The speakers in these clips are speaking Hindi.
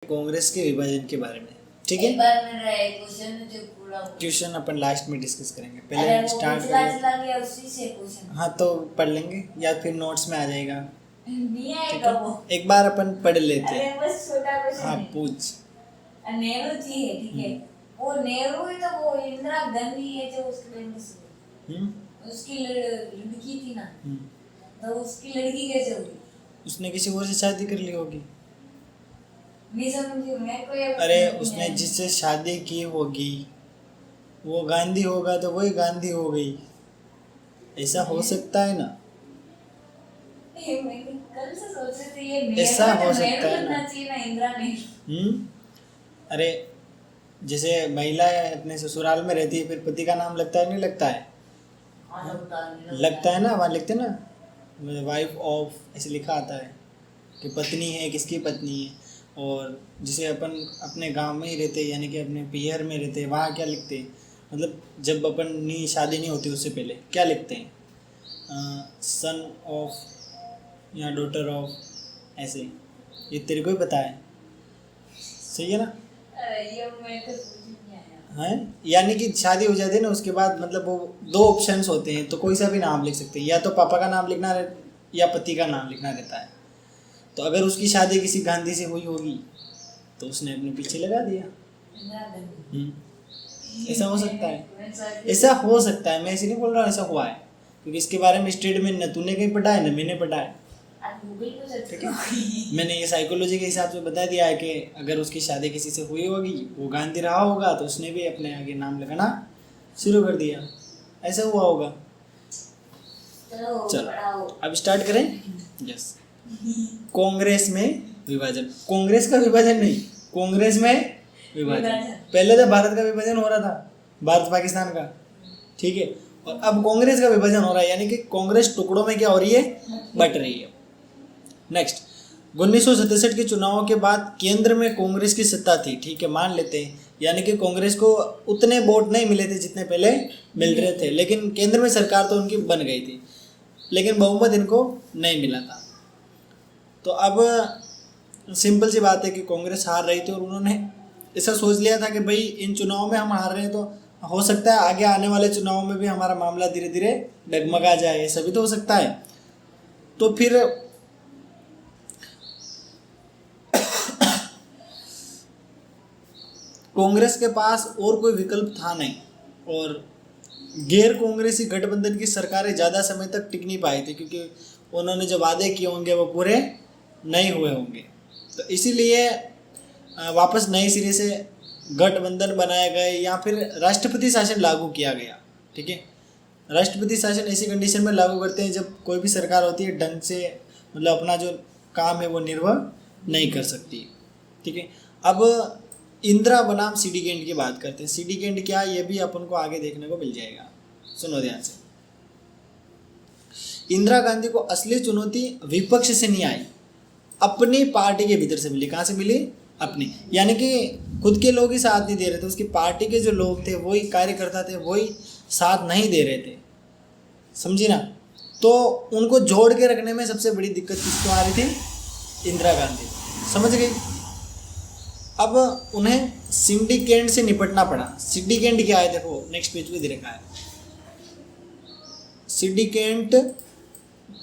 कांग्रेस के विभाजन के बारे में, ठीक है। क्वेश्चन अपन लास्ट में डिस्कस करेंगे, पहले स्टार्ट करें। हाँ तो पढ़ लेंगे या फिर नोट्स में आ जाएगा, नहीं आएगा वो। एक बार अपन पढ़ लेते अरे हैं। बस छोटा क्वेश्चन हाँ है। पूछ। नेहरू जी है, ठीक है। वो नेहरू ही तो वो इंदिरा गांधी है जो उसके फेमस हुई। उसकी लड़की थी ना, तो उसकी लड़की कैसे हुई? उसने किसी और से शादी कर ली होगी। नहीं समझी मैं कोई। अरे उसने जिससे शादी की होगी वो गांधी होगा तो वही गांधी हो गई, ऐसा हो सकता है ना। मैंने कल से सोच रही थी ये ऐसा नेहरू हो तो सकता नेहरू है लगना ना। चाहिए ना, इंदिरा नहीं। अरे जैसे महिला अपने ससुराल में रहती है फिर पति का नाम लगता है नहीं लगता है? लगता है ना, वहाँ लिखते ना वाइफ ऑफ, ऐसे लिखा आता है कि पत्नी है, किसकी पत्नी है। और जिसे अपन अपने गांव में ही रहते हैं यानी कि अपने पियर में रहते हैं, वहाँ क्या लिखते हैं, मतलब जब अपन नहीं शादी नहीं होती उससे पहले क्या लिखते हैं, सन ऑफ या डॉटर ऑफ, ऐसे। ये तेरे को ही पता है, सही है ना। अरे ये मैं तो सोच ही नहीं आया। है यानी कि शादी हो जाती है ना उसके बाद, मतलब वो दो ऑप्शंस होते हैं, तो कोई सा भी नाम लिख सकते हैं, या तो पापा का नाम लिखना या पति का नाम लिखना रहता है। तो अगर उसकी शादी किसी गांधी से हुई होगी तो उसने अपने पीछे लगा दिया। इंदिरा गांधी। ऐसा हो सकता है, मैं सोच रही थी- ऐसा हो सकता है, मैं इसे नहीं बोल रहा हूँ ऐसा हुआ है, क्योंकि इसके बारे में स्टेटमेंट न तूने कहीं पढ़ा है न मैंने पढ़ा है। आज गूगल पे सर्च ठीक है, करूंगी। मैंने ये साइकोलॉजी के हिसाब से बता दिया है कि अगर उसकी शादी किसी से हुई होगी, वो गांधी रहा होगा, तो उसने भी अपने आगे नाम लगाना शुरू कर दिया, ऐसा हुआ होगा। चलो चलो पढ़ाओ। अब स्टार्ट करें। यस, कांग्रेस में विभाजन, कांग्रेस का विभाजन नहीं, कांग्रेस में विभाजन। पहले तो भारत का विभाजन हो रहा था, भारत पाकिस्तान का, ठीक है, और अब कांग्रेस का विभाजन हो रहा है, यानी कि कांग्रेस टुकड़ों में क्या हो रही है, बट रही है। नेक्स्ट, 1967 के चुनावों के बाद केंद्र में कांग्रेस की सत्ता थी, ठीक है, मान लेते हैं, यानी कि कांग्रेस को उतने वोट नहीं मिले थे जितने पहले मिल रहे थे, लेकिन केंद्र में सरकार तो उनकी बन गई थी, लेकिन बहुमत इनको नहीं मिला था। तो अब सिंपल सी बात है कि कांग्रेस हार रही थी और उन्होंने ऐसा सोच लिया था कि भाई इन चुनावों में हम हार रहे हैं तो हो सकता है आगे आने वाले चुनावों में भी हमारा मामला धीरे धीरे डगमगा जाए, ऐसा भी तो हो सकता है। तो फिर कांग्रेस के पास और कोई विकल्प था नहीं, और गैर कांग्रेसी गठबंधन की सरकारें ज़्यादा समय तक टिक नहीं पाई थी, क्योंकि उन्होंने जो वादे किए होंगे वो पूरे नहीं हुए होंगे। तो इसीलिए वापस नए सिरे से गठबंधन बनाए गए या फिर राष्ट्रपति शासन लागू किया गया, ठीक है। राष्ट्रपति शासन ऐसी कंडीशन में लागू करते हैं जब कोई भी सरकार होती है ढंग से, मतलब अपना जो काम है वो निर्वाह नहीं कर सकती, ठीक है। अब इंदिरा बनाम सिंडिकेट की बात करते हैं। सिंडिकेट क्या, ये भी अपन को आगे देखने को मिल जाएगा, सुनो ध्यान से। इंदिरा गांधी को असली चुनौती विपक्ष से नहीं आई, अपनी पार्टी के भीतर से मिली। कहाँ से मिली? अपनी, यानी कि खुद के लोग ही साथ नहीं दे रहे थे, उसकी पार्टी के जो लोग थे वही कार्यकर्ता थे, वही साथ नहीं दे रहे थे, समझी ना। तो उनको जोड़ के रखने में सबसे बड़ी दिक्कत किसको आ रही थी? इंदिरा गांधी, समझ गई। अब उन्हें सिंडिकेट से निपटना पड़ा। सिंडिकेट क्या है, देखो नेक्स्ट पेज पे दे रखा है। सिंडिकेट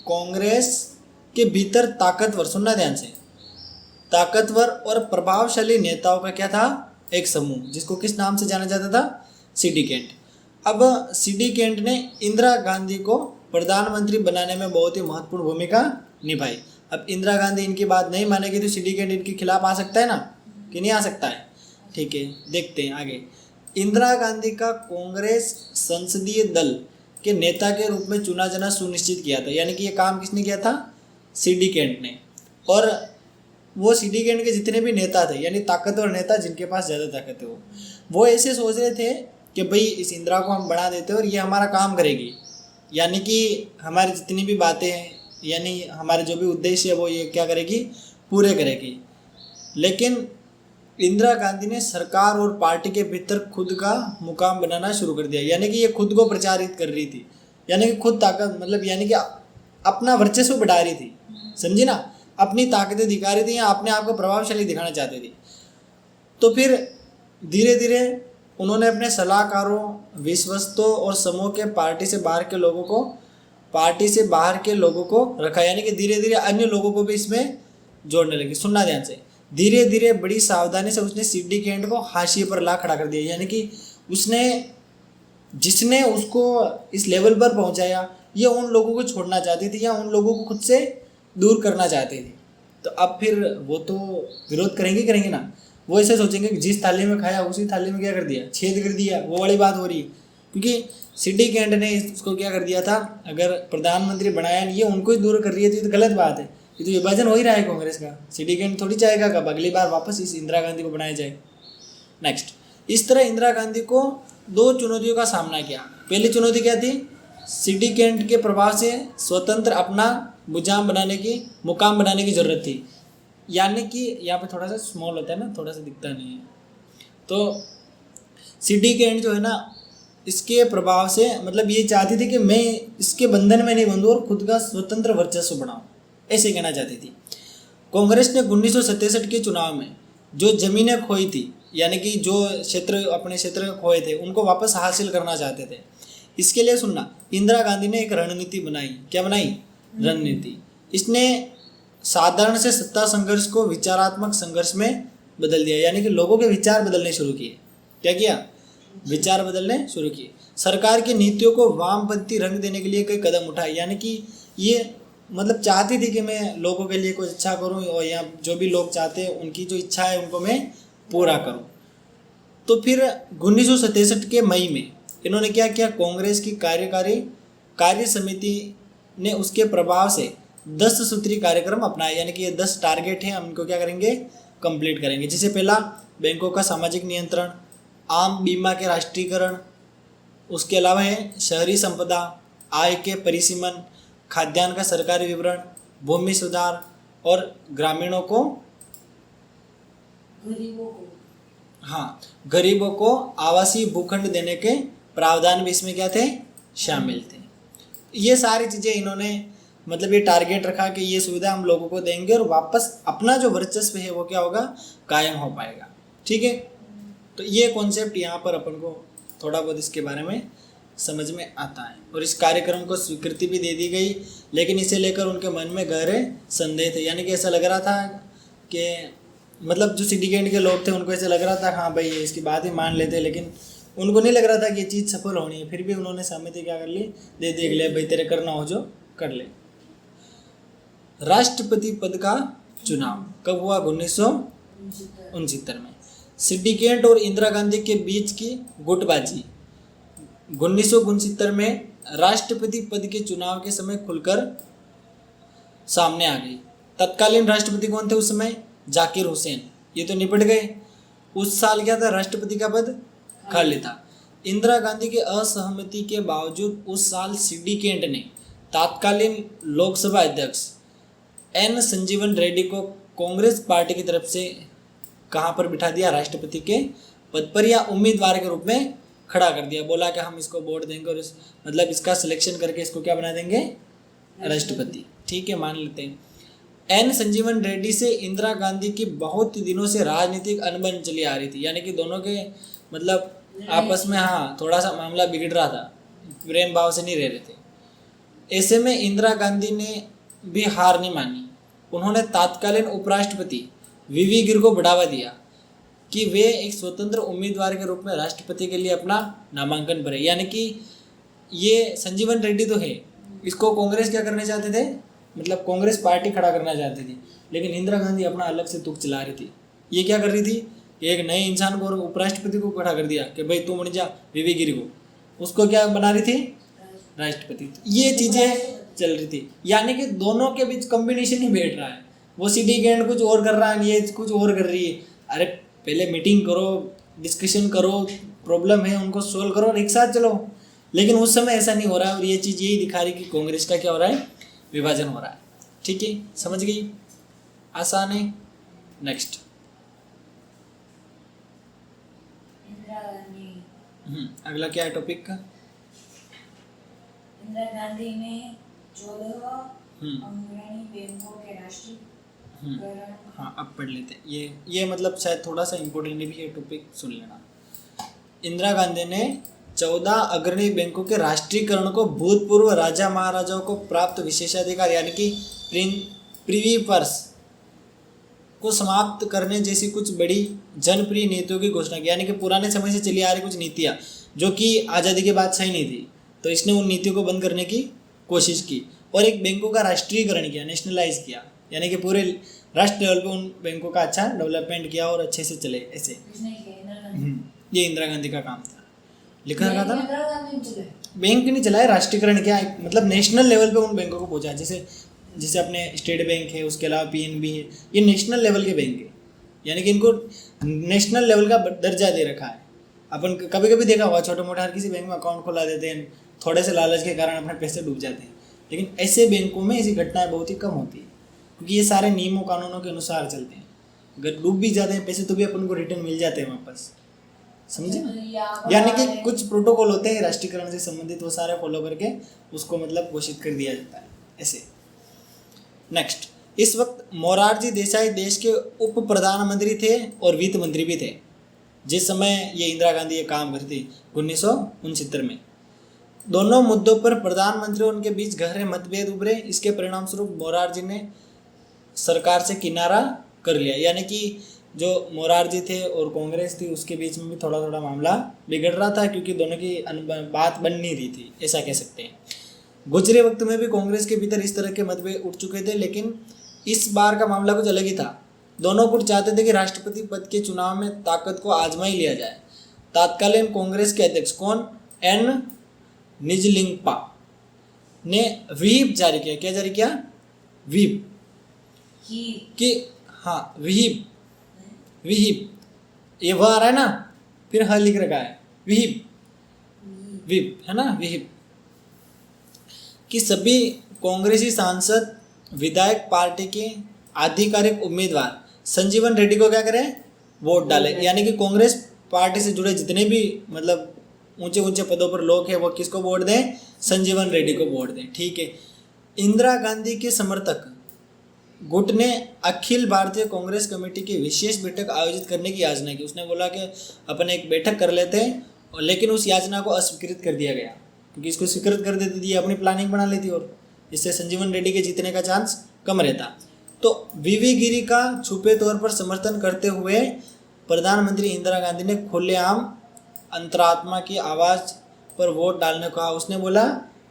कांग्रेस के भीतर ताकतवर, सुनना ध्यान से, ताकतवर और प्रभावशाली नेताओं का क्या था? एक समूह, जिसको किस नाम से जाना जाता था? सिंडिकेट। अब सिंडिकेट ने इंदिरा गांधी को प्रधानमंत्री बनाने में बहुत ही महत्वपूर्ण भूमिका निभाई। अब इंदिरा गांधी इनकी बात नहीं मानेगी तो सिंडिकेट इनके खिलाफ आ सकता है ना, कि नहीं आ सकता है? ठीक है, देखते हैं आगे। इंदिरा गांधी का कांग्रेस संसदीय दल के नेता के रूप में चुना जाना सुनिश्चित किया था, यानी कि ये काम किसने किया था? सिंडिकेट ने। और वो सिंडिकेट के जितने भी नेता थे, यानी ताकतवर नेता जिनके पास ज़्यादा ताकत है, वो ऐसे सोच रहे थे कि भाई इस इंदिरा को हम बढ़ा देते हैं और ये हमारा काम करेगी, यानी कि हमारी जितनी भी बातें हैं, यानी हमारे जो भी उद्देश्य है वो ये क्या करेगी? पूरे करेगी। लेकिन इंदिरा गांधी ने सरकार और पार्टी के भीतर खुद का मुकाम बनाना शुरू कर दिया, यानी कि ये खुद को प्रचारित कर रही थी, यानी कि खुद ताकत, मतलब यानी कि अपना वर्चस्व बढ़ा रही थी, समझी ना, अपनी ताकतें दिखा रही थी या अपने आप को प्रभावशाली दिखाना चाहती थी। तो फिर धीरे धीरे उन्होंने अपने सलाहकारों, विश्वस्तों और समूह के पार्टी से बाहर के लोगों को रखा, यानी कि धीरे धीरे अन्य लोगों को भी इसमें जोड़ने लगी। सुनना ध्यान से, धीरे धीरे बड़ी सावधानी से उसने सिंडिकेट को हाशिए पर ला खड़ा कर दिया, यानी कि जिसने उसको इस लेवल पर पहुंचाया, ये उन लोगों को छोड़ना चाहती थी या उन लोगों को खुद से दूर करना चाहती थी। तो अब फिर वो तो विरोध करेंगे ना, वो ऐसे सोचेंगे कि जिस थाली में खाया उसी थाली में क्या कर दिया, छेद कर दिया, वो वाली बात हो रही है। क्योंकि सिंडिकेट ने इसको क्या कर दिया था, अगर प्रधानमंत्री बनाया नहीं, ये उनको ही दूर कर रही है, तो ये तो गलत बात है, ये तो विभाजन हो ही रहा है कांग्रेस का। सिंडिकेट थोड़ी चाहेगा कब अगली बार वापस इस इंदिरा गांधी को बनाया जाए। नेक्स्ट, इस तरह इंदिरा गांधी को 2 चुनौतियों का सामना किया। पहली चुनौती क्या थी, सिंडिकेट के प्रभाव से स्वतंत्र अपना मुकाम बनाने की जरूरत थी, यानी कि यहाँ पे थोड़ा सा स्मॉल होता है ना, थोड़ा सा दिखता नहीं है। तो सिंडिकेट जो है ना, इसके प्रभाव से मतलब ये चाहती थी कि मैं इसके बंधन में नहीं बंधूँ और खुद का स्वतंत्र वर्चस्व बनाऊँ, ऐसे कहना चाहती थी। कांग्रेस ने 1967 के चुनाव में जो जमीनें खोई थी, यानी कि जो अपने क्षेत्र खोए थे, उनको वापस हासिल करना चाहते थे। इसके लिए सुनना, इंदिरा गांधी ने एक रणनीति बनाई। क्या बनाई? रणनीति। इसने साधारण से सत्ता संघर्ष को विचारात्मक संघर्ष में बदल दिया, यानी कि लोगों के विचार बदलने शुरू किए। क्या किया? विचार बदलने शुरू किए। सरकार की नीतियों को वामपंथी रंग देने के लिए कई कदम उठाए, यानी कि ये मतलब चाहती थी कि मैं लोगों के लिए कुछ अच्छा करूं और या जो भी लोग चाहते हैं उनकी जो इच्छा है उनको मैं पूरा करूं। तो फिर 1967 के मई में इन्होंने क्या किया, कांग्रेस की कार्य समिति ने उसके प्रभाव से 10 सूत्री कार्यक्रम अपनाए, यानी कि ये 10 टारगेट हैं, हम इनको क्या करेंगे, कंप्लीट करेंगे। जैसे पहला, बैंकों का सामाजिक नियंत्रण, आम बीमा के राष्ट्रीयकरण, उसके अलावा है शहरी संपदा, आय के परिसीमन, खाद्यान्न का सरकारी विवरण, भूमि सुधार और ग्रामीणों को गरीबों को आवासीय भूखंड देने के प्रावधान भी इसमें क्या थे, शामिल थे। ये सारी चीज़ें इन्होंने मतलब ये टारगेट रखा कि ये सुविधा हम लोगों को देंगे और वापस अपना जो वर्चस्व है वो क्या होगा, कायम हो पाएगा। ठीक है, तो ये कॉन्सेप्ट यहाँ पर अपन को थोड़ा बहुत इसके बारे में समझ में आता है। और इस कार्यक्रम को स्वीकृति भी दे दी गई, लेकिन इसे लेकर उनके मन में गहरे संदेह थे, यानी कि ऐसा लग रहा था कि मतलब जो सिंडिकेट के लोग थे उनको ऐसा लग रहा था हाँ भाई इसकी बात ही मान लेते, लेकिन उनको नहीं लग रहा था कि ये चीज़ सफल होनी है। फिर भी उन्होंने सहमति क्या कर ली, दे देख लिया, भाई तेरे करना हो जो कर ले। राष्ट्रपति पद का चुनाव कब हुआ? 1969 में। सिंडिकेट और इंदिरा गांधी के बीच की गुटबाजी 1969 में राष्ट्रपति पद के चुनाव के समय खुलकर सामने आ गई। तत्कालीन राष्ट्रपति कौन थे उस समय? जाकिर हुसैन। ये तो निपट गए। उस साल क्या था, राष्ट्रपति का पद खाली था। इंदिरा गांधी के असहमति के बावजूद उस साल सिंडिकेट ने तत्कालीन लोकसभा अध्यक्ष एन संजीवन रेड्डी को कांग्रेस पार्टी की तरफ से कहाँ पर बिठा दिया? राष्ट्रपति के पद पर या उम्मीदवार के रूप में खड़ा कर दिया। बोला कि हम इसको वोट देंगे और मतलब इसका सिलेक्शन करके इसको क्या बना देंगे, राष्ट्रपति। ठीक है, मान लेते हैं। एन संजीवन रेड्डी से इंदिरा गांधी की बहुत दिनों से राजनीतिक अनबन चली आ रही थी, यानी कि दोनों के मतलब आपस में थोड़ा सा मामला बिगड़ रहा था, प्रेम भाव से नहीं रह रहे थे। ऐसे में इंदिरा गांधी ने भी हार नहीं मानी। उन्होंने तत्कालीन उपराष्ट्रपति वीवी गिर को बढ़ावा दिया कि वे एक स्वतंत्र उम्मीदवार के रूप में राष्ट्रपति के लिए अपना नामांकन भरे। यानी कि ये संजीवन रेड्डी तो है, इसको कांग्रेस क्या करना चाहते थे, मतलब कांग्रेस पार्टी खड़ा करना चाहती थी, लेकिन इंदिरा गांधी अपना अलग से तुक चला रही थी। ये क्या कर रही थी कि एक नए इंसान को उपराष्ट्रपति को खड़ा कर दिया कि भाई तू बन जा वीवी गिरी को, उसको क्या बना रही थी, राष्ट्रपति। ये चीज़ें चल रही थी, यानी कि दोनों के बीच कॉम्बिनेशन ही बैठ रहा है। वो सिंडिकेट कुछ और कर रहा है, ये कुछ और कर रही है। अरे पहले मीटिंग करो, डिस्कशन करो, प्रॉब्लम है उनको सोल्व करो और एक साथ चलो। लेकिन उस समय ऐसा नहीं हो रहा है और ये चीज़ यही दिखा रही कि कांग्रेस का क्या हो रहा है, विभाजन हो रहा है। ठीक है, समझ गई, आसान है। नेक्स्ट, अगला क्या है टॉपिक का? इंदिरा गांधी ने 14 अग्रणी बैंकों के हाँ अब पढ़ लेते हैं। ये मतलब शायद थोड़ा सा इम्पोर्टेंट भी है टॉपिक, सुन लेना। इंदिरा गांधी ने 14 अग्रणी बैंकों के राष्ट्रीयकरण को भूतपूर्व राजा महाराजाओं को प्राप्त विशेषाधिकार यानी कि प्रिवी पर्स को समाप्त करने जैसी कुछ बड़ी जनप्रिय नीतियों की घोषणा की। यानी कि पुराने समय से चली आ रही कुछ नीतियाँ जो कि आज़ादी के बाद सही नहीं थी, तो इसने उन नीतियों को बंद करने की कोशिश की और एक बैंकों का राष्ट्रीयकरण किया, नेशनलाइज किया, यानी कि पूरे राष्ट्र लेवल पे उन बैंकों का अच्छा डेवलपमेंट किया और अच्छे से चले ऐसे। ये इंदिरा गांधी का काम था, लिखा रखा था ना। बैंक नहीं चलाए, राष्ट्रीयकरण किया, मतलब नेशनल लेवल पे उन बैंकों को पहुंचा। जैसे अपने स्टेट बैंक है, उसके अलावा पीएनबी है, ये नेशनल लेवल के बैंक है, यानी कि इनको नेशनल लेवल का दर्जा दे रखा है। अपन कभी कभी देखा हुआ छोटे मोटे हर किसी बैंक में अकाउंट खोला देते हैं, थोड़े से लालच के कारण अपने पैसे डूब जाते हैं, लेकिन ऐसे बैंकों में ऐसी घटनाएं बहुत ही कम होती है क्योंकि ये सारे नियमों कानूनों के अनुसार चलते हैं। अगर डूब भी जाते हैं पैसे तो भी अपन को रिटर्न मिल जाते हैं वापस, समझे। यानी कि कुछ प्रोटोकॉल होते हैं राष्ट्रीयकरण से संबंधित, वो सारे फॉलो करके उसको मतलब घोषित कर दिया जाता है ऐसे। नेक्स्ट, इस वक्त मोरारजी देसाई देश के उप प्रधानमंत्री थे और वित्त मंत्री भी थे जिस समय ये इंदिरा गांधी ये काम करती 1969 में। दोनों मुद्दों पर प्रधानमंत्री और उनके बीच गहरे मतभेद उभरे। इसके परिणाम स्वरूप मोरारजी ने सरकार से किनारा कर लिया, यानी कि जो मोरारजी थे और कांग्रेस थी उसके बीच में भी थोड़ा थोड़ा मामला बिगड़ रहा था क्योंकि दोनों की बात बन नहीं रही थी, ऐसा कह सकते हैं। गुजरे वक्त में भी कांग्रेस के भीतर इस तरह के मतभेद उठ चुके थे, लेकिन इस बार का मामला कुछ अलग ही था। दोनों गुट चाहते थे कि राष्ट्रपति पद के चुनाव में ताकत को आजमा ही लिया जाए। तत्कालीन कांग्रेस के अध्यक्ष कौन, एन निजलिंगपा ने व्हीप जारी किया। क्या जारी किया? व्हीप कि हाँ व्हीप ये वह आ रहा है ना, फिर ह लिख रखा है, व्हीप है ना, व्हीप कि सभी कांग्रेसी सांसद विधायक पार्टी के आधिकारिक उम्मीदवार संजीवन रेड्डी को क्या करें, वोट डाले। यानी कि कांग्रेस पार्टी से जुड़े जितने भी मतलब ऊंचे ऊंचे पदों पर लोग हैं वो किसको वोट दें, संजीवन रेड्डी को वोट दें। ठीक है। इंदिरा गांधी के समर्थक गुट ने अखिल भारतीय कांग्रेस कमेटी की विशेष बैठक आयोजित करने की याचना की। उसने बोला कि अपन एक बैठक कर लेते हैं, और लेकिन उस याचना को अस्वीकृत कर दिया गया क्योंकि इसको स्वीकृत कर देती थी, अपनी प्लानिंग बना लेती और इससे संजीवन रेड्डी के जीतने का चांस कम रहता। तो वीवी गिरी का छुपे तौर पर समर्थन करते हुए प्रधानमंत्री इंदिरा गांधी ने खुलेआम अंतरात्मा की आवाज़ पर वोट डालने को कहा। उसने बोला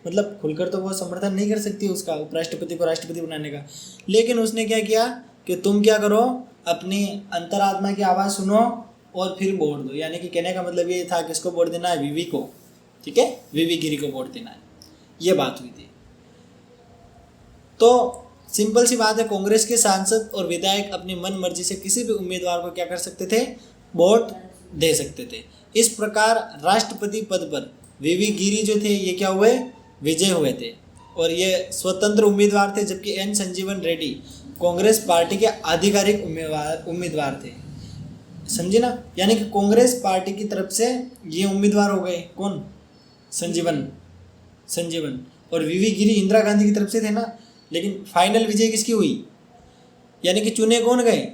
मतलब खुलकर तो वो समर्थन नहीं कर सकती उसका, उपराष्ट्रपति को राष्ट्रपति बनाने का, लेकिन उसने क्या किया कि तुम क्या करो, अपनी अंतरात्मा की आवाज़ सुनो और फिर वोट दो। यानी कि कहने का मतलब ये था कि इसको वोट देना है वीवी को, ठीक है, वीवी गिरी को वोट देना है, ये बात हुई थी। तो सिंपल सी बात है, कांग्रेस के सांसद और विधायक अपनी मन मर्जी से किसी भी उम्मीदवार को क्या कर सकते थे, वोट दे सकते थे। इस प्रकार राष्ट्रपति पद पर वीवी गिरी जो थे ये क्या हुए, विजय हुए थे और ये स्वतंत्र उम्मीदवार थे, जबकि एन संजीवन रेड्डी कांग्रेस पार्टी के आधिकारिक उम्मीदवार थे। समझे ना, यानी कि कांग्रेस पार्टी की तरफ से ये उम्मीदवार हो गए कौन, संजीवन और वीवी गिरी इंदिरा गांधी की तरफ से थे ना, लेकिन फाइनल विजय किसकी हुई, यानी कि चुने कौन गए,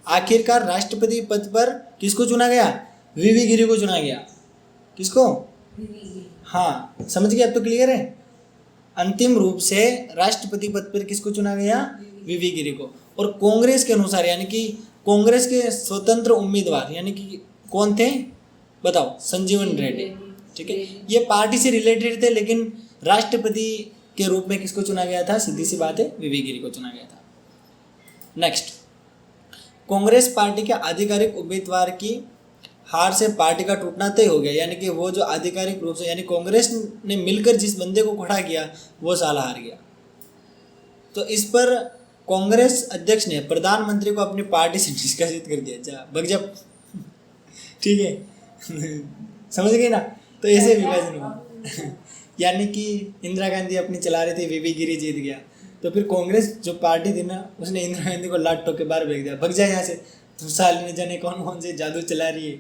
आखिरकार राष्ट्रपति पद पर किसको चुना गया, वीवी गिरी को चुना गया। किसको, हाँ समझ गए, अब तो क्लियर है। अंतिम रूप से राष्ट्रपति पद पर किसको चुना गया, वीवी गिरी को। और कांग्रेस के अनुसार यानी कि कांग्रेस के स्वतंत्र उम्मीदवार यानी कि कौन थे बताओ, संजीवन रेड्डी, ठीक है। ये पार्टी से रिलेटेड थे, लेकिन राष्ट्रपति के रूप में किसको चुना गया था, सीधी सी बात है, वीवी गिरी को चुना गया था। नेक्स्ट, कांग्रेस पार्टी के आधिकारिक उम्मीदवार की हार से पार्टी का टूटना तय हो गया। यानी कि वो जो आधिकारिक रूप से यानी कांग्रेस ने मिलकर जिस बंदे को खड़ा किया वो साला हार गया। तो इस पर कांग्रेस अध्यक्ष ने प्रधानमंत्री को अपनी पार्टी से निष्कासित कर दिया, जा भग जा, ठीक है समझ गए ना। तो ऐसे विभाजन हुआ यानी कि इंदिरा गांधी अपनी चला रही थी, वीवी गिरी जीत गया, तो फिर कांग्रेस जो पार्टी थी ना उसने इंदिरा गांधी को लात ठोक के बाहर फेंक दिया, भग जाए यहाँ से, तुम साल ने जाने कौन कौन से जादू चला रही है,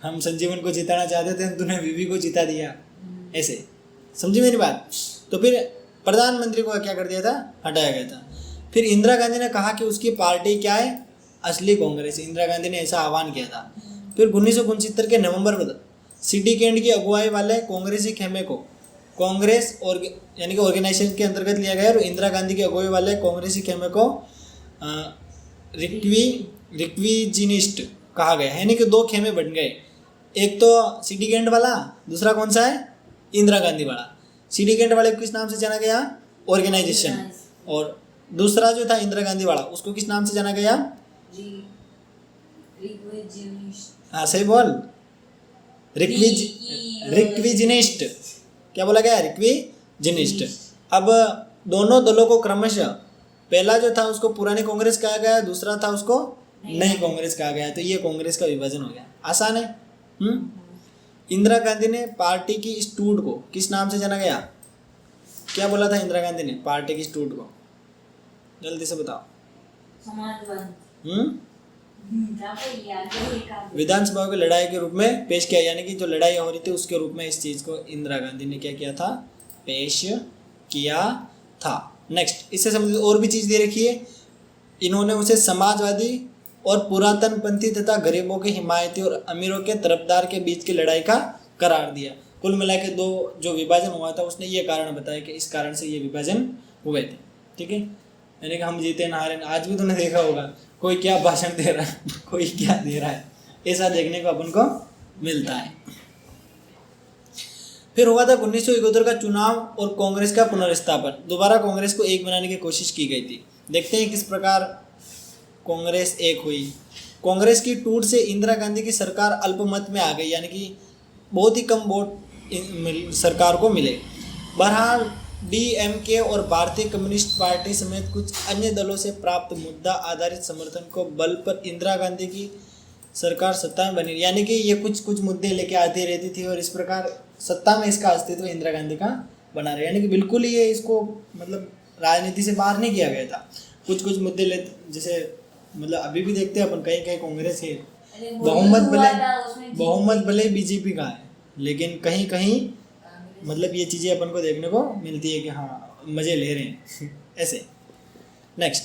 हम संजीवन को जिताना चाहते थे, तूने वीवी को जिता दिया, ऐसे समझी मेरी बात। तो फिर प्रधानमंत्री को क्या कर दिया था, हटाया गया था। फिर इंदिरा गांधी ने कहा कि उसकी पार्टी क्या है, असली कांग्रेस। इंदिरा गांधी ने ऐसा आह्वान किया था। फिर 1969 के नवंबर में सिटी कैंट की अगुवाई वाले कांग्रेसी खेमे को कांग्रेस और यानी कि ऑर्गेनाइजेशन के अंतर्गत लिया गया और इंदिरा गांधी की अगुवाई वाले कांग्रेसी खेमे को रिक्विजिनिस्ट कहा गया, यानी कि दो खेमे बन गए। एक तो सिटी कैंट वाला, दूसरा कौन सा है, इंदिरा गांधी वाला। सिटी कैंट वाले को किस नाम से जाना गया, ऑर्गेनाइजेशन, और दूसरा जो था इंदिरा गांधी वाला उसको किस नाम से जाना गया, हाँ सही बोल, रिक्विजिनिस्ट। क्या बोला गया, रिक्विजिनिस्ट। अब दोनों दलों को क्रमशः, पहला जो था उसको पुरानी कांग्रेस कहा गया, दूसरा था उसको नई कांग्रेस कहा गया। तो ये कांग्रेस का विभाजन हो गया। आसान है। इंदिरा गांधी ने पार्टी की स्टूड को किस नाम से जाना गया, क्या बोला था इंदिरा गांधी ने पार्टी की स्टूड को, जल्दी से बताओ। विधानसभा की लड़ाई के रूप में पेश किया, यानी कि जो लड़ाई हो रही थी उसके रूप में इस चीज को इंदिरा गांधी ने क्या किया था, पेश किया था। नेक्स्ट, इससे संबंधित और भी चीज दे रखी है। इन्होंने उसे समाजवादी और पुरातनपंथी तथा गरीबों के हिमायती और अमीरों के तरफदार के बीच की लड़ाई का करार दिया। कुल मिला के दो जो विभाजन हुआ था उसने ये कारण बताया कि इस कारण से ये विभाजन हुए थे। ठीक है, यानी कि हम जीते ना हारे। आज भी तूने देखा होगा कोई क्या भाषण दे रहा है, कोई क्या दे रहा है, ऐसा देखने को अपन को मिलता है। फिर हुआ था 1971 का चुनाव और कांग्रेस का पुनर्स्थापन। दोबारा कांग्रेस को एक बनाने की कोशिश की गई थी। देखते हैं किस प्रकार कांग्रेस एक हुई। कांग्रेस की टूट से इंदिरा गांधी की सरकार अल्पमत में आ गई, यानी कि बहुत ही कम वोट सरकार को मिले। बहरहाल डीएमके और भारतीय कम्युनिस्ट पार्टी समेत कुछ अन्य दलों से प्राप्त मुद्दा आधारित समर्थन को बल पर इंदिरा गांधी की सरकार सत्ता में बनी, यानी कि ये कुछ कुछ मुद्दे लेके आती रहती थी और इस प्रकार सत्ता में इसका अस्तित्व इंदिरा गांधी का बना रहा, यानी कि बिल्कुल ही ये इसको मतलब राजनीति से बाहर नहीं किया गया था। कुछ कुछ मुद्दे ले, जैसे मतलब अभी भी देखते हैं अपन कहीं कहीं कांग्रेस है, बहुमत भले बीजेपी का है, लेकिन कहीं कहीं मतलब ये चीज़ें अपन को देखने को मिलती है कि हाँ मज़े ले रहे हैं ऐसे। नेक्स्ट,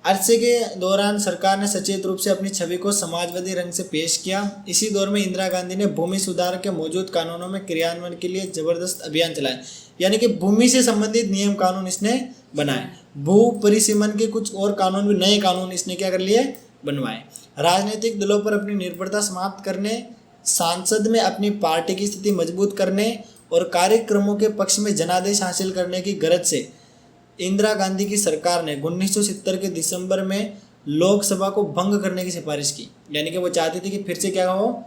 अरसे के दौरान सरकार ने सचेत रूप से अपनी छवि को समाजवादी रंग से पेश किया। इसी दौर में इंदिरा गांधी ने भूमि सुधार के मौजूद कानूनों में क्रियान्वयन के लिए जबरदस्त अभियान चलाया, यानी कि भूमि से संबंधित नियम कानून इसने बनाए। भू परिसीमन के कुछ और कानून भी, नए कानून इसने क्या कर लिए, बनवाए। राजनीतिक दलों पर अपनी निर्भरता समाप्त करने, सांसद में अपनी पार्टी की स्थिति मजबूत करने और कार्यक्रमों के पक्ष में जनादेश हासिल करने की गरज से इंदिरा गांधी की सरकार ने 1970 के दिसंबर में लोकसभा को भंग करने की सिफारिश की, यानी कि वो चाहती थी कि फिर से क्या हो,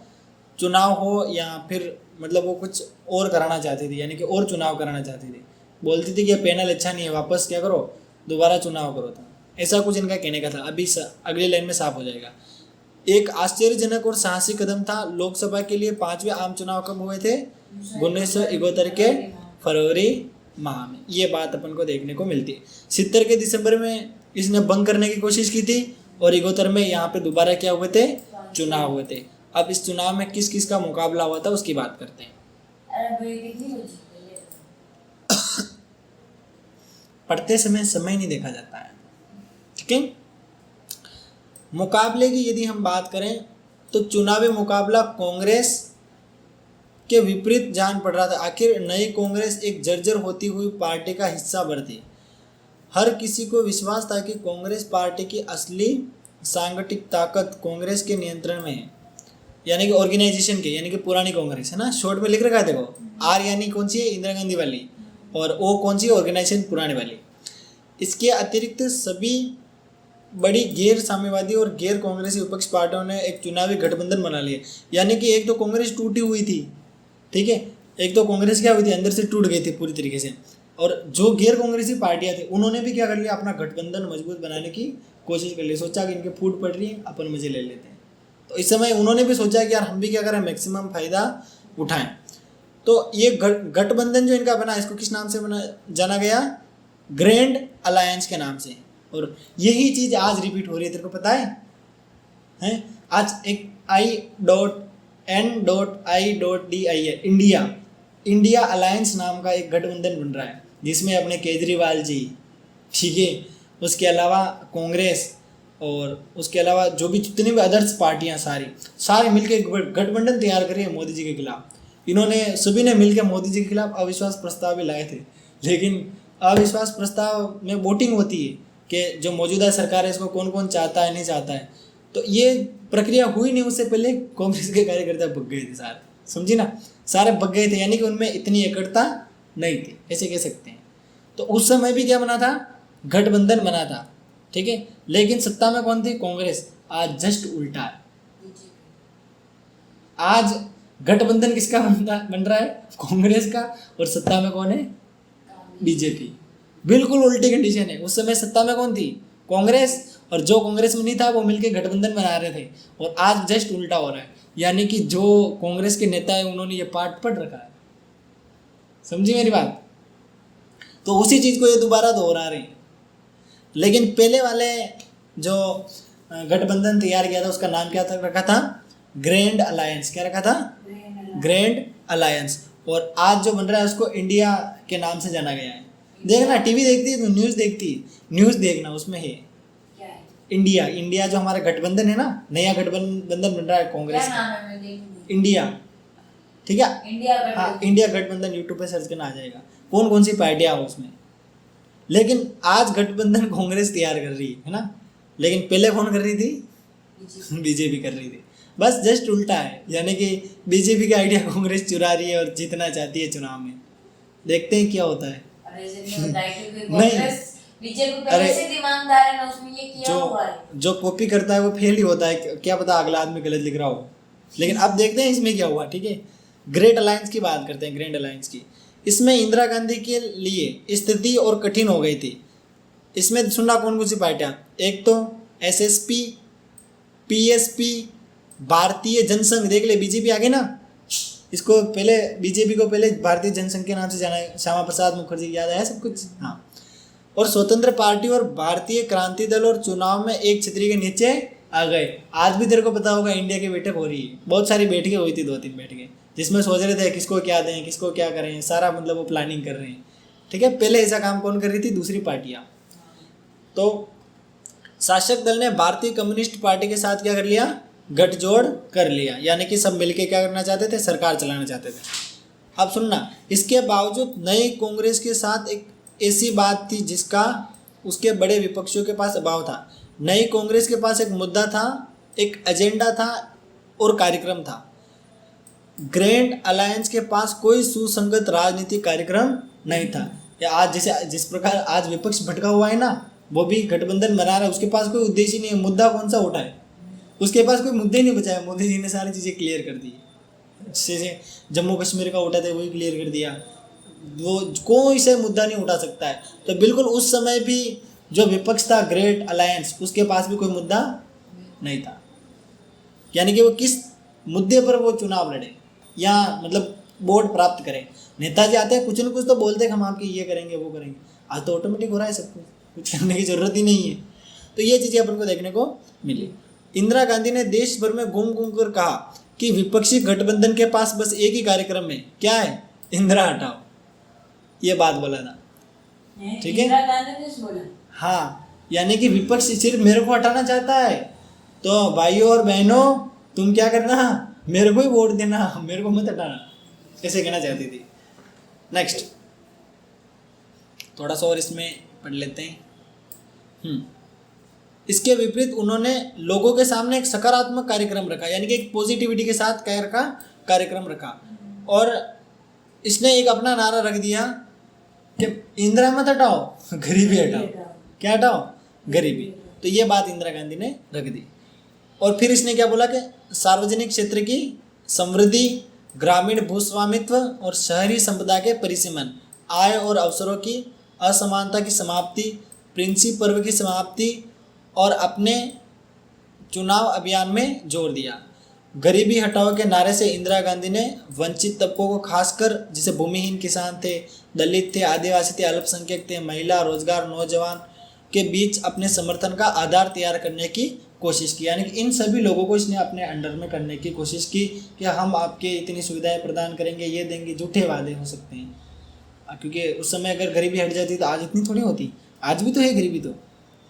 चुनाव हो, या फिर मतलब वो कुछ और कराना चाहती थी, यानी कि और चुनाव कराना चाहती थी। बोलती थी कि पैनल अच्छा नहीं है, वापस क्या करो, दोबारा चुनाव करो। था ऐसा कुछ इनका कहने का था। अभी अगली लाइन में साफ हो जाएगा। एक आश्चर्यजनक और साहसी कदम था। लोकसभा के लिए 5वें आम चुनाव कब हुए थे, 1971 के फरवरी माह में। ये बात अपन को देखने को मिलती है। 70 के दिसंबर में इसने भंग करने की कोशिश की थी और 71 में यहाँ पे दोबारा क्या हुए थे, चुनाव हुए थे। अब इस चुनाव में किस किस का मुकाबला हुआ था उसकी बात करते हैं। पढ़ते समय नहीं देखा जाता है, ठीक है। मुकाबले की यदि हम बात करें तो चुनावी मुकाबला कांग्रेस के विपरीत जान पड़ रहा था। आखिर नई कांग्रेस एक जर्जर होती हुई पार्टी का हिस्सा बढ़ती। हर किसी को विश्वास था कि कांग्रेस पार्टी की असली सांगठनिक ताकत कांग्रेस के नियंत्रण में है, यानी कि ऑर्गेनाइजेशन के, यानी कि पुरानी कांग्रेस है ना, शॉर्ट में लिख रखा है देखो। आर यानी कौन सी है, इंदिरा गांधी वाली, और ओ कौन सी, ऑर्गेनाइजेशन पुराने वाली। इसके अतिरिक्त सभी बड़ी गैर साम्यवादी और गैर कांग्रेसी विपक्ष पार्टियों ने एक चुनावी गठबंधन बना लिया, यानी कि एक तो कांग्रेस टूटी हुई थी, ठीक है, एक तो कांग्रेस क्या हुई थी, अंदर से टूट गई थी पूरी तरीके से, और जो गैर कांग्रेसी पार्टियां थी उन्होंने भी क्या कर लिया, अपना गठबंधन मजबूत बनाने की कोशिश कर ली। सोचा कि इनके फूट पड़ रही है, अपन मजे ले लेते हैं। तो इस समय उन्होंने भी सोचा कि यार हम भी क्या करें, मैक्सिमम फायदा उठाएं। तो ये गठबंधन जो इनका बना, इसको किस नाम से जाना गया, ग्रैंड अलायंस के नाम से। और यही चीज आज रिपीट हो रही है, तेरे को पता है? आज एक I.N.I.D.I है, इंडिया अलायंस नाम का एक गठबंधन बन रहा है, जिसमें अपने केजरीवाल जी, ठीक है, उसके अलावा कांग्रेस और उसके अलावा जो भी जितनी भी अदर्स पार्टियां सारे मिलकर गठबंधन तैयार कर रही है मोदी जी के खिलाफ। इन्होंने सभी ने मिलकर मोदी जी के खिलाफ अविश्वास प्रस्ताव भी लाए थे, लेकिन अविश्वास प्रस्ताव में वोटिंग होती है कि जो मौजूदा सरकार है इसको कौन कौन चाहता है नहीं चाहता है, तो ये प्रक्रिया हुई नहीं। उससे पहले कांग्रेस के कार्यकर्ता भग गए थे सारे, समझी ना, सारे भग गए थे, यानी कि उनमें इतनी एकड़ता नहीं थी, ऐसे कह सकते हैं। तो उस समय भी क्या बना था, गठबंधन बना था, ठीक है, लेकिन सत्ता में कौन थी, कांग्रेस। आज जस्ट उल्टा है, आज गठबंधन किसका बन रहा है, कांग्रेस का, और सत्ता में कौन है, बीजेपी। बिल्कुल उल्टी कंडीशन है। उस समय सत्ता में कौन थी, कांग्रेस, और जो कांग्रेस में नहीं था वो मिलके गठबंधन बना रहे थे, और आज जस्ट उल्टा हो रहा है। यानी कि जो कांग्रेस के नेता है उन्होंने ये पाठ पढ़ रखा है, समझी मेरी बात। तो उसी चीज को ये दोबारा दोहरा रहे हैं। लेकिन पहले वाले जो गठबंधन तैयार किया था उसका नाम क्या था, रखा था ग्रैंड अलायंस। क्या रखा था, ग्रैंड अलायंस। और आज जो बन रहा है उसको इंडिया के नाम से जाना गया है। देखना, टीवी देखती है तो न्यूज़ देखती है, न्यूज़ देखना, उसमें है इंडिया। इंडिया जो हमारा गठबंधन है ना, नया गठबंधन बन रहा है कांग्रेस का, इंडिया, ठीक है, हाँ, इंडिया गठबंधन। यूट्यूब पे सर्च करना आ जाएगा कौन कौन सी पार्टियां हो उसमें। लेकिन आज गठबंधन कांग्रेस तैयार कर रही है ना, लेकिन पहले कौन कर रही थी, बीजेपी कर रही थी। बस जस्ट उल्टा है, यानी कि बीजेपी का आइडिया कांग्रेस चुरा रही है और जीतना चाहती है चुनाव में। देखते हैं क्या होता है। नहीं, बीजेपी पहले से दिमागदार है ना, उसमें ये किया हुआ है। जो कॉपी करता है वो फेल ही होता है, क्या पता अगला आदमी गलत लिख रहा हो। लेकिन अब देखते हैं इसमें क्या हुआ, ठीक है। ग्रेट अलायंस की बात करते हैं, ग्रैंड अलायंस की। इसमें इंदिरा गांधी के लिए स्थिति और कठिन हो गई थी। इसमें सुनना कौन कौन सी पार्टियां, एक तो एसएसपी, पीएसपी, भारतीय जनसंघ। देख ले, बीजेपी आ गई ना, इसको पहले बीजेपी को पहले भारतीय जनसंघ के नाम से जाना है। श्यामा प्रसाद मुखर्जी, याद आया सब कुछ, हाँ। और स्वतंत्र पार्टी और भारतीय क्रांति दल, और चुनाव में एक छतरी के नीचे आ गए। आज भी तेरे को पता होगा इंडिया की बैठक हो रही है, बहुत सारी बैठकें हुई थी, 2-3 बैठकें, जिसमें सोच रहे थे किसको क्या दें, किसको क्या करें, सारा मतलब वो प्लानिंग कर रहे हैं, ठीक है। पहले ऐसा काम कौन कर रही थी, दूसरी पार्टियां। तो शासक दल ने भारतीय कम्युनिस्ट पार्टी के साथ क्या कर लिया, गठजोड़ कर लिया, यानी कि सब मिलके क्या करना चाहते थे, सरकार चलाना चाहते थे। अब सुनना, इसके बावजूद नई कांग्रेस के साथ एक ऐसी बात थी जिसका उसके बड़े विपक्षियों के पास अभाव था। नई कांग्रेस के पास एक मुद्दा था, एक एजेंडा था और कार्यक्रम था। ग्रैंड अलायंस के पास कोई सुसंगत राजनीतिक कार्यक्रम नहीं था। या आज जैसे जिस प्रकार आज विपक्ष भटका हुआ है ना, वो भी गठबंधन बना रहा है, उसके पास कोई उद्देश्य नहीं है। मुद्दा कौन सा उठा है, उसके पास कोई मुद्दे नहीं बचा है। मोदी जी ने सारी चीज़ें क्लियर कर दी, जैसे जम्मू कश्मीर का उठा था वही क्लियर कर दिया, वो कोई से मुद्दा नहीं उठा सकता है। तो बिल्कुल उस समय भी जो विपक्ष था ग्रेट अलायंस, उसके पास भी कोई मुद्दा नहीं था। यानी कि वो किस मुद्दे पर वो चुनाव लड़े या मतलब वोट प्राप्त करें। नेताजी आते हैं कुछ न कुछ तो बोलते हैं, हम आपके ये करेंगे वो करेंगे। आज तो ऑटोमेटिक हो रहा है सब कुछ करने की जरूरत ही नहीं है। तो ये चीज़ें अपन को देखने को मिली। इंदिरा गांधी ने देश भर में घूम घूम कर कहा कि विपक्षी गठबंधन के पास बस एक ही कार्यक्रम है, क्या है, इंदिरा हटाओ, ये बात बोला था, ठीक है। इंदिरा गांधी ने बोला, हाँ, यानी कि विपक्ष सिर्फ मेरे को हटाना चाहता है, तो भाइयों और बहनों तुम क्या करना, मेरे को ही वोट देना, मेरे को मत हटाना, ऐसे कहना चाहती थी। नेक्स्ट थोड़ा सा और इसमें पढ़ लेते हैं। इसके विपरीत उन्होंने लोगों के सामने एक सकारात्मक कार्यक्रम रखा, यानी कि एक पॉजिटिविटी के साथ कार्यक्रम रखा। और इसने एक अपना नारा रख दिया कि इंदिरा मत हटाओ, गरीबी हटाओ। क्या हटाओ, गरीबी। तो ये बात इंदिरा गांधी ने रख दी। और फिर इसने क्या बोला कि सार्वजनिक क्षेत्र की समृद्धि, ग्रामीण भूस्वामित्व और शहरी संपदा के परिसीमन, आय और अवसरों की असमानता की समाप्ति, प्रिंसी पर्व की समाप्ति, और अपने चुनाव अभियान में जोर दिया। गरीबी हटाओ के नारे से इंदिरा गांधी ने वंचित तबकों को, खासकर जैसे भूमिहीन किसान थे, दलित थे, आदिवासी थे, अल्पसंख्यक थे, महिला, रोजगार, नौजवान के बीच अपने समर्थन का आधार तैयार करने की कोशिश की। यानी कि इन सभी लोगों को इसने अपने अंडर में करने की कोशिश की कि हम आपके इतनी सुविधाएं प्रदान करेंगे, ये देंगे। झूठे वादे हो सकते हैं, क्योंकि उस समय अगर गरीबी हट जाती तो आज इतनी थोड़ी होती। आज भी तो है गरीबी, तो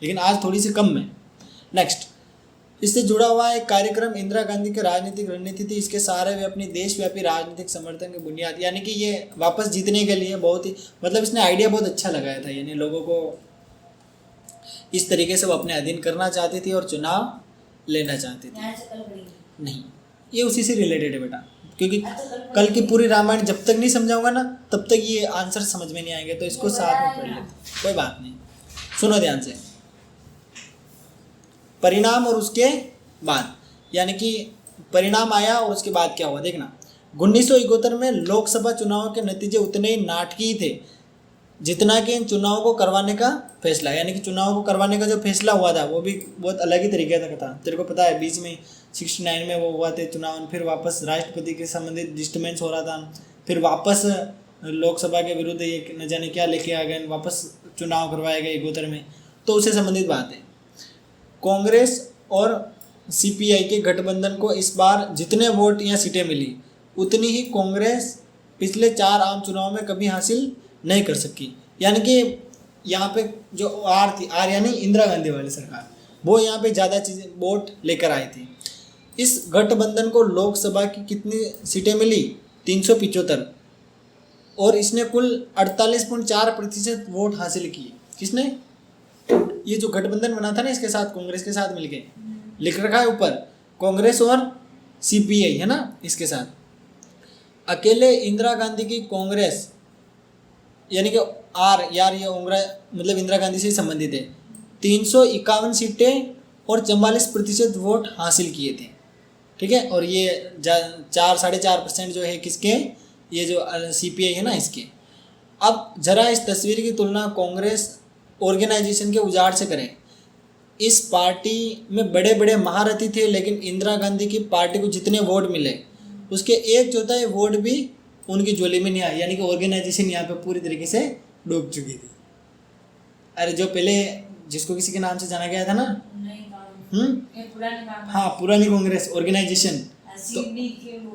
लेकिन आज थोड़ी सी कम है। नेक्स्ट, इससे जुड़ा हुआ एक कार्यक्रम इंदिरा गांधी की राजनीतिक रणनीति थी, इसके सहारे वे अपनी देशव्यापी राजनीतिक समर्थन की बुनियाद, यानी कि ये वापस जीतने के लिए बहुत ही मतलब इसने आइडिया बहुत अच्छा लगाया था, यानी लोगों को इस तरीके से वो अपने अधीन करना चाहती थी और चुनाव लेना चाहती थी। यहाँ से कल पढ़ेंगे। नहीं, ये उसी से रिलेटेड है बेटा, क्योंकि हाँ, तो कल की पूरी रामायण जब तक नहीं समझाऊंगा ना तब तक ये आंसर समझ में नहीं आएंगे, तो इसको साथ में पढ़ लेते, कोई बात नहीं। सुनो ध्यान से, परिणाम और उसके बाद, यानी कि परिणाम आया और उसके बाद क्या हुआ देखना। 1971 में लोकसभा चुनाव के नतीजे उतने ही नाटकीय थे जितना कि इन चुनाव को करवाने का फैसला, यानी कि चुनाव को करवाने का जो फैसला हुआ था वो भी बहुत अलग ही तरीके का था। तेरे को पता है बीच में 69 में वो हुआ थे चुनाव, फिर वापस राष्ट्रपति के संबंधित डिस्टर्बेंस हो रहा था, फिर वापस लोकसभा के विरुद्ध ये न जाने क्या लेके आ गए, वापस चुनाव करवाए गए 71 में, तो उससे संबंधित बात है। कांग्रेस और सीपीआई के गठबंधन को इस बार जितने वोट या सीटें मिली उतनी ही कांग्रेस पिछले 4 आम चुनाव में कभी हासिल नहीं कर सकी, यानी कि यहाँ पे जो आर थी, आर यानी इंदिरा गांधी वाली सरकार, वो यहाँ पे ज़्यादा चीज़ें वोट लेकर आई थी। इस गठबंधन को लोकसभा की कितनी सीटें मिली? 375, और इसने कुल 48.4% वोट हासिल किए। किसने? ये जो गठबंधन बना था ना इसके साथ, कांग्रेस के साथ मिलके, लिख रखा है ऊपर कांग्रेस और सीपीआई है ना, इसके साथ अकेले इंदिरा गांधी की कांग्रेस यानी कि आर यार ये मतलब इंदिरा गांधी से संबंधित है, 351 सीटें और 44% वोट हासिल किए थे, ठीक है। और ये 4-4.5% जो है किसके, ये जो सीपीआई है ना इसके। अब जरा इस तस्वीर की तुलना कांग्रेस ऑर्गेनाइजेशन के उजाड़ से करें। इस पार्टी में बड़े बड़े महारथी थे, लेकिन इंदिरा गांधी की पार्टी को जितने वोट मिले उसके 1/4 वोट भी उनकी झोली में नहीं आए, यानी कि ऑर्गेनाइजेशन यहाँ पे पूरी तरीके से डूब चुकी थी। अरे जो पहले जिसको किसी के नाम से जाना गया था ना, हाँ पुरानी कांग्रेस ऑर्गेनाइजेशन, तो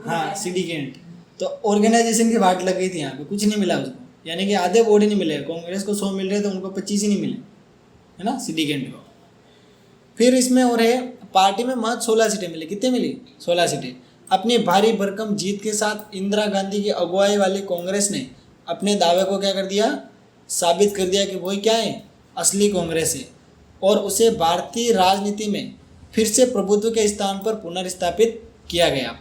हाँ सिंडिकेट, तो ऑर्गेनाइजेशन की बात लग गई थी यहाँ पे, कुछ नहीं मिला उसको, यानी कि आधे वोट ही नहीं मिले। कांग्रेस को 100 मिल रहे तो उनको 25 ही नहीं मिले, है ना, सिंडिकेट को। फिर इसमें और है पार्टी में महज 16 सीटें मिली। कितने मिली? 16 सीटें। अपनी भारी भरकम जीत के साथ इंदिरा गांधी की अगुवाई वाली कांग्रेस ने अपने दावे को क्या कर दिया, साबित कर दिया कि वही क्या है, असली कांग्रेस है, और उसे भारतीय राजनीति में फिर से प्रभुत्व के स्थान पर पुनर्स्थापित किया गया।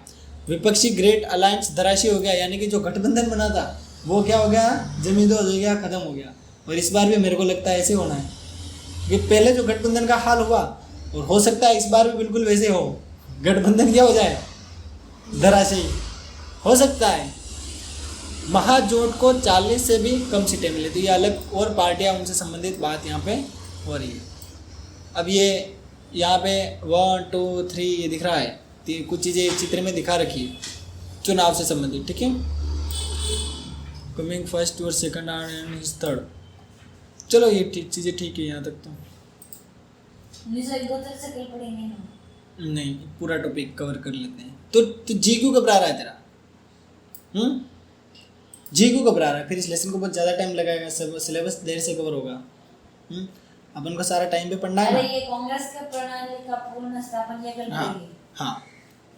विपक्षी ग्रेट अलायंस धराशी हो गया, यानी कि जो गठबंधन बना था वो क्या हो गया, जमींदोज हो गया, खत्म हो गया। और इस बार भी मेरे को लगता है ऐसे होना है कि पहले जो गठबंधन का हाल हुआ और हो सकता है इस बार भी बिल्कुल वैसे हो, गठबंधन क्या हो जाए, धराशायी हो सकता है। महाजोट को 40 से भी कम सीटें मिली थी, ये अलग और पार्टियां उनसे संबंधित बात यहाँ पे हो रही है। अब ये यहाँ पे 1 2 3 ये दिख रहा है, कुछ चीज़ें चित्र में दिखा रखी है चुनाव से संबंधित, ठीक है। कमिंग फर्स्ट और सेकंड एंड थर्ड, चलो ये चीज़ें ठीक है यहाँ तक तो। 1971 से कल पढ़ेंगे ना, नहीं पूरा टॉपिक कवर कर लेते हैं। तो जी क्यों घबरा रहा है तेरा, जी क्यों घबरा रहा है? फिर इस लेसन को बहुत ज़्यादा टाइम लगाएगा, सिलेबस देर से कवर होगा। अपन को सारा टाइम पे पढ़ना है ना। ये कांग्रेस के प्रणाली का पूर्ण स्थापन ये कल पढ़ेंगे। हाँ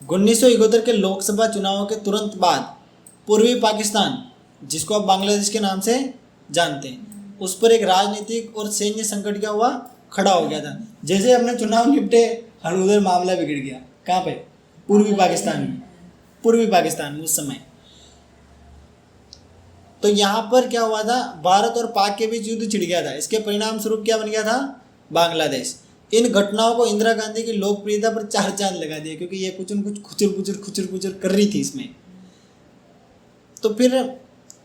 1971 के लोकसभा चुनाव के तुरंत बाद पूर्वी पाकिस्तान, जिसको आप बांग्लादेश के नाम से जानते हैं, उस पर एक राजनीतिक और सैन्य संकट क्या हुआ, खड़ा हो गया था। जैसे अपने चुनाव निपटे हर उधर मामला बिगड़ गया। कहाँ पे? पूर्वी पाकिस्तान में, पूर्वी पाकिस्तान में उस समय। तो यहाँ पर क्या हुआ था, भारत और पाक के बीच युद्ध छिड़ गया था। इसके परिणाम स्वरूप क्या बन गया था, बांग्लादेश। इन घटनाओं को इंदिरा गांधी की लोकप्रियता पर 4 चांद लगा दिया, क्योंकि ये कुछ न कुछ खुचर पुचर कर रही थी इसमें। तो फिर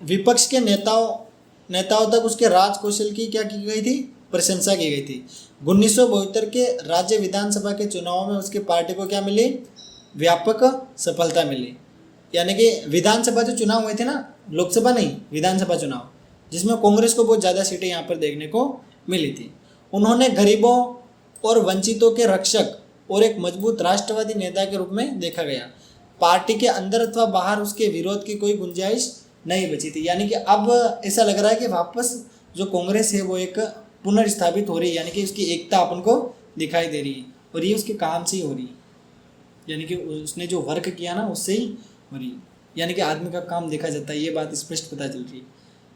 विपक्ष के नेताओं तक उसके राज कौशल की क्या की गई थी, प्रशंसा की गई थी। 1972 के राज्य विधानसभा के चुनाव में उसके पार्टी को क्या मिली, व्यापक सफलता मिली। यानी कि विधानसभा जो चुनाव हुए थे ना, लोकसभा नहीं, विधानसभा चुनाव, जिसमें कांग्रेस को बहुत ज़्यादा सीटें यहाँ पर देखने को मिली थी। उन्होंने गरीबों और वंचितों के रक्षक और एक मजबूत राष्ट्रवादी नेता के रूप में देखा गया। पार्टी के अंदर अथवा बाहर उसके विरोध की कोई गुंजाइश नहीं बची थी। यानी कि अब ऐसा लग रहा है कि वापस जो कांग्रेस है वो एक पुनर्स्थापित हो रही है, यानी कि उसकी एकता अपन को दिखाई दे रही है, और ये उसके काम से ही हो रही है, यानी कि उसने जो वर्क किया ना उससे ही हो रही है, यानी कि आदमी का काम देखा जाता है, ये बात स्पष्ट पता चल रही है।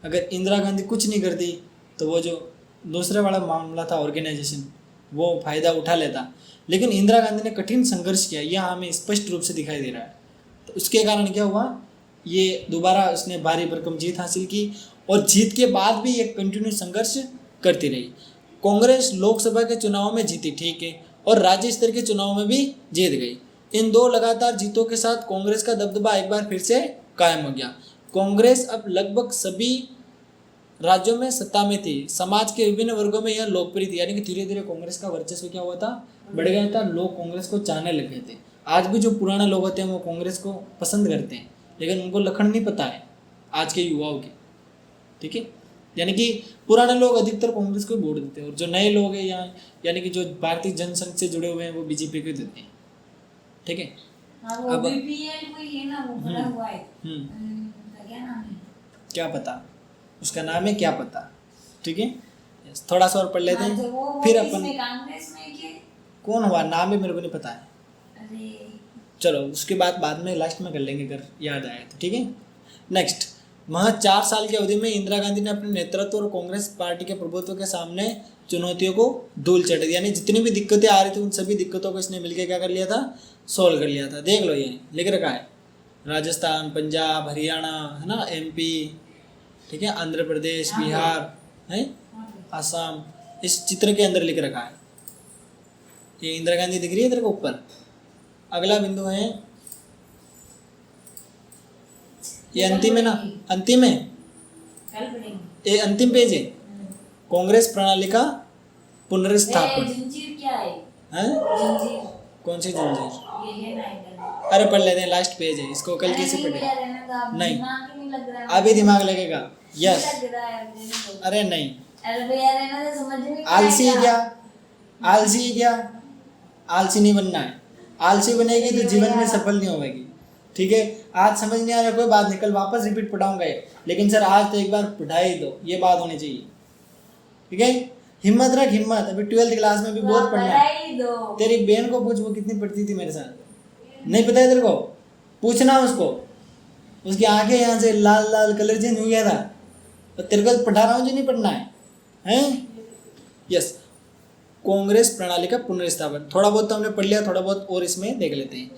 अगर इंदिरा गांधी कुछ नहीं करती तो वो जो दूसरे वाला मामला था ऑर्गेनाइजेशन, वो फायदा उठा लेता, लेकिन इंदिरा गांधी ने कठिन संघर्ष किया, यह हमें स्पष्ट रूप से दिखाई दे रहा है। तो उसके कारण क्या हुआ, ये दोबारा उसने भारी भरकम जीत हासिल की, और जीत के बाद भी ये कंटिन्यू संघर्ष करती रही। कांग्रेस लोकसभा के चुनाव में जीती, ठीक है, और राज्य स्तर के चुनाव में भी जीत गई। इन 2 लगातार जीतों के साथ कांग्रेस का दबदबा एक बार फिर से कायम हो गया। कांग्रेस अब लगभग सभी राज्यों में सत्ता में थी, समाज के विभिन्न वर्गों में यह लोकप्रिय थी, यानी कि धीरे धीरे कांग्रेस का वर्चस्व क्या हुआ था, बढ़ गया था, लोग कांग्रेस को चाहने लग गए थे। आज भी जो पुराने लोग होते हैं वो कांग्रेस को पसंद करते हैं, लेकिन उनको लक्षण नहीं पता है आज के युवाओं के, ठीक है, यानी कि पुराने लोग अधिकतर कांग्रेस को वोट देते हैं, और जो नए लोग हैं यहाँ, यानी कि जो भारतीय जनसंघ से जुड़े हुए हैं, वो बीजेपी को देते हैं, ठीक है। हाँ, वो अब बीपीएल कोई है ना, वो बड़ा हुआ है, क्या नाम है, क्या पता उसका नाम है, क्या पता, ठीक है, थोड़ा सा और पढ़ लेते हाँ, हैं, तो वो फिर इसमें अपन कांग्रेस में के, कौन हुआ नाम भी मेरे को नहीं पता है, अरे चलो उसके बाद में लास्ट में कर लेंगे अगर याद आया तो, ठीक है। नेक्स्ट, महज 4 साल की अवधि में इंदिरा गांधी ने अपने नेतृत्व और कांग्रेस पार्टी के प्रभुत्व के सामने चुनौतियों को धूल चढ़ दी, यानी जितनी भी दिक्कतें आ रही थी उन सभी दिक्कतों को इसने मिलकर क्या कर लिया था, सॉल्व कर लिया था। देख लो ये लिख रखा है, राजस्थान, पंजाब, हरियाणा, है ना, MP, ठीक है, आंध्र प्रदेश, बिहार है, आसाम, इस चित्र के अंदर लिख रखा है। ये इंदिरा गांधी दिख रही है तेरे को ऊपर। अगला बिंदु है, ये अंतिम है ना, अंतिम है, कल पढ़ेंगे। ये अंतिम पेज है, कांग्रेस प्रणाली का पुनर्स्थापन। जंजीर क्या है, हैं? जंजीर, कौन सी जंजीर? ये है ना इधर, अरे पढ़ लेते हैं, लास्ट पेज है, इसको कल अरे कैसे नहीं पढ़ेगा? भैया, रहने दो, आप नहीं। दिमाग ही नहीं लग रहा है, अभी दिमाग लगेगा, यस, लग रहा है, रहने दो। अरे नहीं, अरे भैया रहने दो, समझ में नहीं आलसी है आएगा। क्या, आलसी है क्या, आलसी नहीं बनना है, आलसी बनेगी तो जीवन में सफल नहीं होगी, ठीक है। आज समझ नहीं आ रहा कोई बात नहीं, कल वापस रिपीट पढ़ाऊंगा ये, लेकिन सर आज तो एक बार पढ़ा ही दो, ये बात होनी चाहिए, ठीक है। हिम्मत रख, हिम्मत, अभी 12th क्लास में भी तो बहुत आप पढ़ना पढ़ा है। ही दो। तेरी बहन को पूछ, वो कितनी पढ़ती थी मेरे साथ, नहीं पता है तेरे को, पूछना उसको, उसकी आंखें यहाँ से लाल लाल कलर चेंज हो गया था, तो तेरे को पढ़ा रहा हूँ जो नहीं पढ़ना है, हैं? यस, कांग्रेस प्रणाली का पुनर्स्थापन, थोड़ा बहुत तो हमने पढ़ लिया, थोड़ा बहुत और इसमें देख लेते हैं।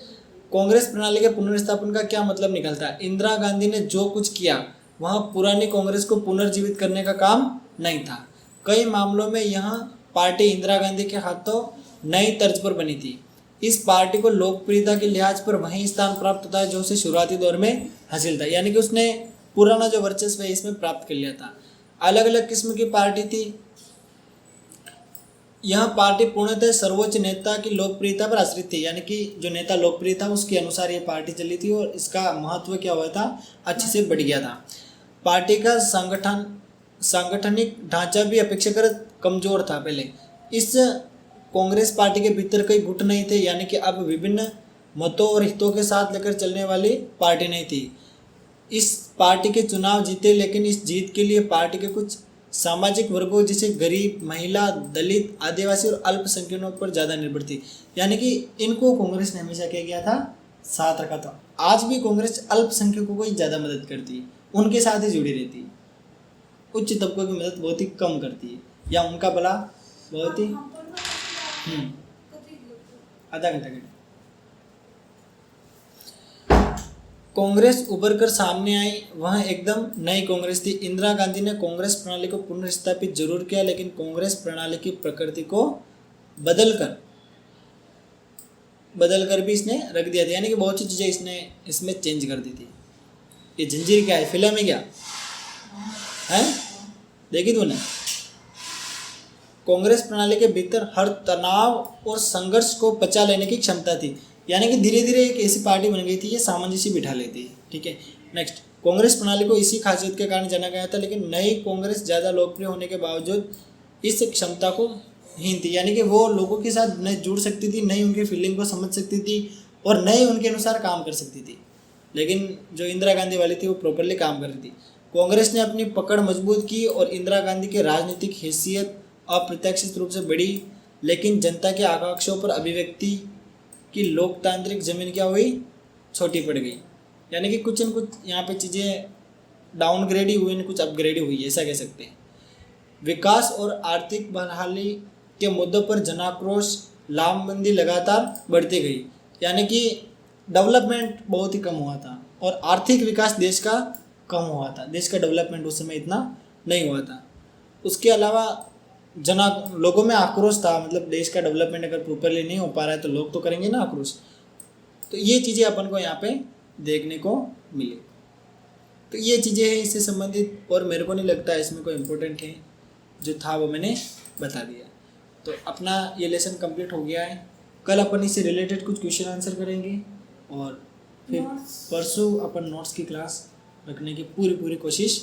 कांग्रेस प्रणाली के पुनर्स्थापन का क्या मतलब निकलता है? इंदिरा गांधी ने जो कुछ किया वहाँ पुरानी कांग्रेस को पुनर्जीवित करने का काम नहीं था। कई मामलों में यह पार्टी इंदिरा गांधी के हाथों नई तर्ज पर बनी थी। इस पार्टी को लोकप्रियता के लिहाज पर वही स्थान प्राप्त होता है जो उसे शुरुआती दौर में हासिल था, यानी कि उसने पुराना जो वर्चस्व है इसमें प्राप्त कर लिया था। अलग अलग किस्म की पार्टी थी। यह पार्टी पूर्णतः सर्वोच्च नेता की लोकप्रियता पर आश्रित थी, यानी कि जो नेता लोकप्रिय था उसके अनुसार ये पार्टी चली थी, और इसका महत्व क्या हुआ था, अच्छे से बढ़ गया था। पार्टी का सांगठनिक ढांचा भी अपेक्षाकृत कमजोर था पहले। इस कांग्रेस पार्टी के भीतर कई गुट नहीं थे, यानी कि अब विभिन्न मतों और हितों के साथ लेकर चलने वाली पार्टी नहीं थी। इस पार्टी के चुनाव जीते, लेकिन इस जीत के लिए पार्टी के कुछ सामाजिक वर्गों जैसे गरीब, महिला, दलित, आदिवासी और अल्पसंख्यकों पर ज़्यादा निर्भर थी, यानी कि इनको कांग्रेस ने हमेशा क्या किया था, साथ रखा था। आज भी कांग्रेस अल्पसंख्यकों को ही ज़्यादा मदद करती है, उनके साथ ही जुड़ी रहती है, उच्च तबकों की मदद बहुत ही कम करती है, या उनका भला बहुत ही आधा घंटा के। कांग्रेस उभर कर सामने आई, वह एकदम नई कांग्रेस थी। इंदिरा गांधी ने कांग्रेस प्रणाली को पुनर्स्थापित जरूर किया, लेकिन कांग्रेस प्रणाली की प्रकृति को बदलकर भी इसने रख दिया था, यानी कि बहुत सी चीज़ें इसने इसमें चेंज कर दी थी। ये जंजीर क्या है, फिल्म है क्या है, देखी तूने? कांग्रेस प्रणाली के भीतर हर तनाव और संघर्ष को पचा लेने की क्षमता थी, यानी कि धीरे धीरे एक ऐसी पार्टी बन गई थी ये सामंजस्य बिठा लेती है, ठीक है। नेक्स्ट, कांग्रेस प्रणाली को इसी खासियत के कारण जाना गया था, लेकिन नई कांग्रेस ज़्यादा लोकप्रिय होने के बावजूद इस क्षमता को हीन थी, यानी कि वो लोगों के साथ नए जुड़ सकती थी, नई उनकी फीलिंग को समझ सकती थी और नए उनके अनुसार काम कर सकती थी। लेकिन जो इंदिरा गांधी वाली थी वो प्रॉपरली काम कर रही थी। कांग्रेस ने अपनी पकड़ मजबूत की और इंदिरा गांधी के राजनीतिक हैसियत अप्रत्याशित रूप से बढ़ी, लेकिन जनता की आकांक्षाओं पर अभिव्यक्ति की लोकतांत्रिक जमीन क्या हुई, छोटी पड़ गई। यानी कि कुछ न कुछ यहाँ पे चीज़ें डाउनग्रेड ही हुई, न कुछ अपग्रेड ही हुई, ऐसा कह सकते हैं। विकास और आर्थिक बहाली के मुद्दों पर जनाक्रोश, लामबंदी लगातार बढ़ती गई। यानी कि डेवलपमेंट बहुत ही कम हुआ था और आर्थिक विकास देश का कम हुआ था। देश का डेवलपमेंट उस समय इतना नहीं हुआ था। उसके अलावा लोगों में आक्रोश था, मतलब देश का डेवलपमेंट अगर प्रॉपरली नहीं हो पा रहा है तो लोग तो करेंगे ना आक्रोश। तो ये चीज़ें अपन को यहाँ पे देखने को मिली। तो ये चीज़ें हैं इससे संबंधित, और मेरे को नहीं लगता इसमें कोई इम्पोर्टेंट है, जो था वो मैंने बता दिया। तो अपना ये लेसन कंप्लीट हो गया है। कल अपन इससे रिलेटेड कुछ क्वेश्चन आंसर करेंगे और फिर परसों अपन नोट्स की क्लास रखने की पूरी कोशिश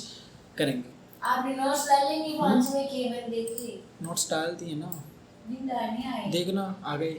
करेंगे। आपने नोट्स डाले नहीं 5 में के मैंने देखी, नोट्स डाल दिए ना, नहीं डालनी आई, देखना आ गए।